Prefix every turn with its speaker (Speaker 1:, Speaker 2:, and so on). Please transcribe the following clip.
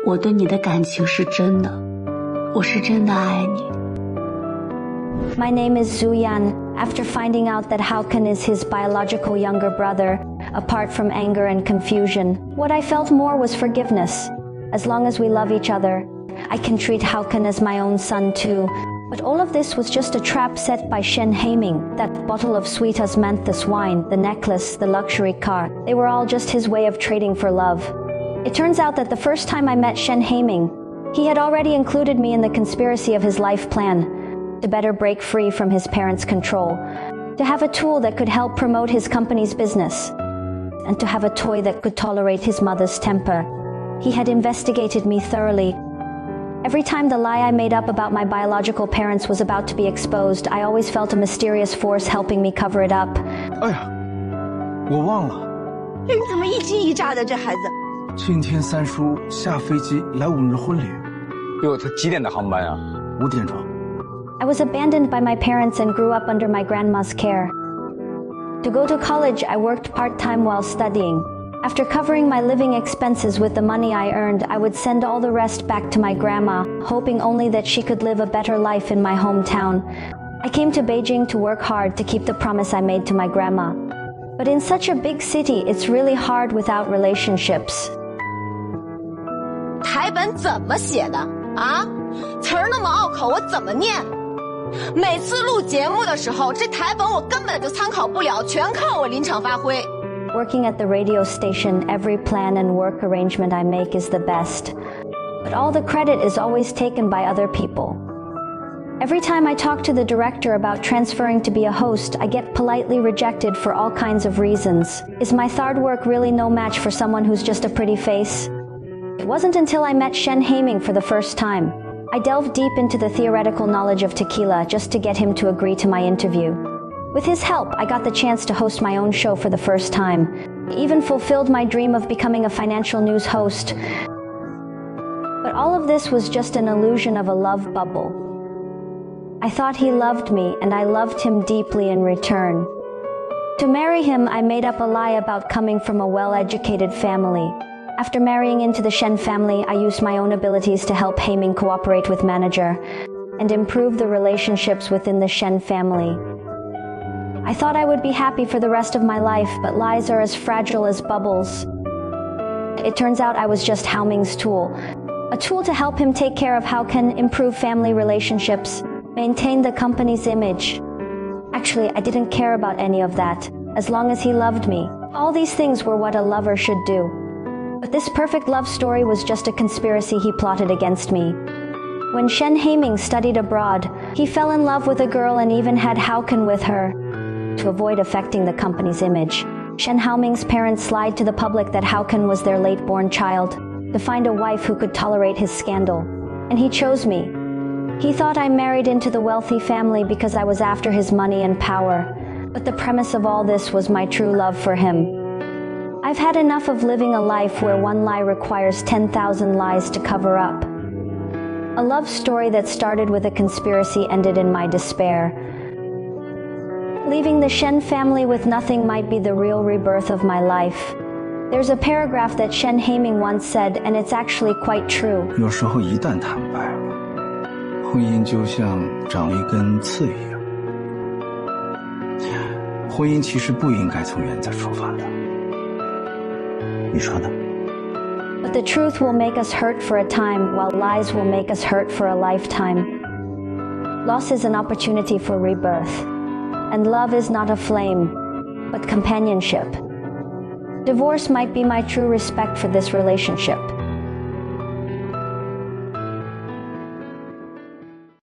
Speaker 1: 我对你的感情是真的，我是真的爱你。
Speaker 2: My name is Zuyan. After finding out that Haoken is his biological younger brother, apart from anger and confusion, what I felt more was forgiveness. As long as we love each other, I can treat Haoken as my own son too. But all of this was just a trap set by Shen Haiming. That bottle of sweet osmanthus wine, the necklace, the luxury car, they were all just his way of trading for love. It turns out that the first time I met Shen Haiming, he had already included me in the conspiracy of his life plan, to better break free from his parents' control, to have a tool that could help promote his company's business, and to have a toy that could tolerate his mother's temper. He had investigated me thoroughly. Every time the lie I made up about my biological parents was about to be exposed, I always felt a mysterious force helping me cover it up.
Speaker 3: 哎呀，我忘了。
Speaker 4: 你怎么一惊一乍的，这孩子？
Speaker 3: 今天三叔下飞机来我们的婚礼。
Speaker 5: 哟，他几点的航班啊
Speaker 3: ？5点钟。
Speaker 2: I was abandoned by my parents and grew up under my grandma's care. To go to college, I worked part-time while studying. After covering my living expenses with the money I earned, I would send all the rest back to my grandma, hoping only that she could live a better life in my hometown. I came to Beijing to work hard to keep the promise I made to my grandma. But in such a big city, it's really hard without relationships.
Speaker 4: 台本怎么写的啊？词儿那么拗口，我怎么念？每次录节目的时候，这台本我根本就参考不了，全靠我临场发挥。
Speaker 2: Working at the radio station, every plan and work arrangement I make is the best. But all the credit is always taken by other people. Every time I talk to the director about transferring to be a host, I get politely rejected for all kinds of reasons. Is my hard work really no match for someone who's just a pretty face? It wasn't until I met Shen Haiming for the first time. I delved deep into the theoretical knowledge of tequila just to get him to agree to my interview. With his help, I got the chance to host my own show for the first time. He even fulfilled my dream of becoming a financial news host. But all of this was just an illusion of a love bubble. I thought he loved me, and I loved him deeply in return. To marry him, I made up a lie about coming from a well-educated family. After marrying into the Shen family, I used my own abilities to help Haiming cooperate with manager and improve the relationships within the Shen family. I thought I would be happy for the rest of my life, but lies are as fragile as bubbles. It turns out I was just Haoming's tool, a tool to help him take care of Haoken, improve family relationships, maintain the company's image. Actually, I didn't care about any of that, as long as he loved me. All these things were what a lover should do. But this perfect love story was just a conspiracy he plotted against me. When Shen Haiming studied abroad, he fell in love with a girl and even had Haoken with her. To avoid affecting the company's image, Shen Haoming's parents lied to the public that Haoken was their late-born child, to find a wife who could tolerate his scandal. And he chose me. He thought I married into the wealthy family because I was after his money and power. But the premise of all this was my true love for him. I've had enough of living a life where one lie requires 10,000 lies to cover up. A love story that started with a conspiracy ended in my despair. Leaving the Shen family with nothing might be the real rebirth of my life. There's a paragraph that Shen Haiming once said, and it's actually quite true.
Speaker 3: 有时候一旦坦白了，婚姻就像长了一根刺一样。婚姻其实不应该从原则出发的。你说呢？
Speaker 2: But the truth will make us hurt for a time, while lies will make us hurt for a lifetime. Loss is an opportunity for rebirth. And love is not a flame, but companionship. Divorce might be my true respect for this relationship.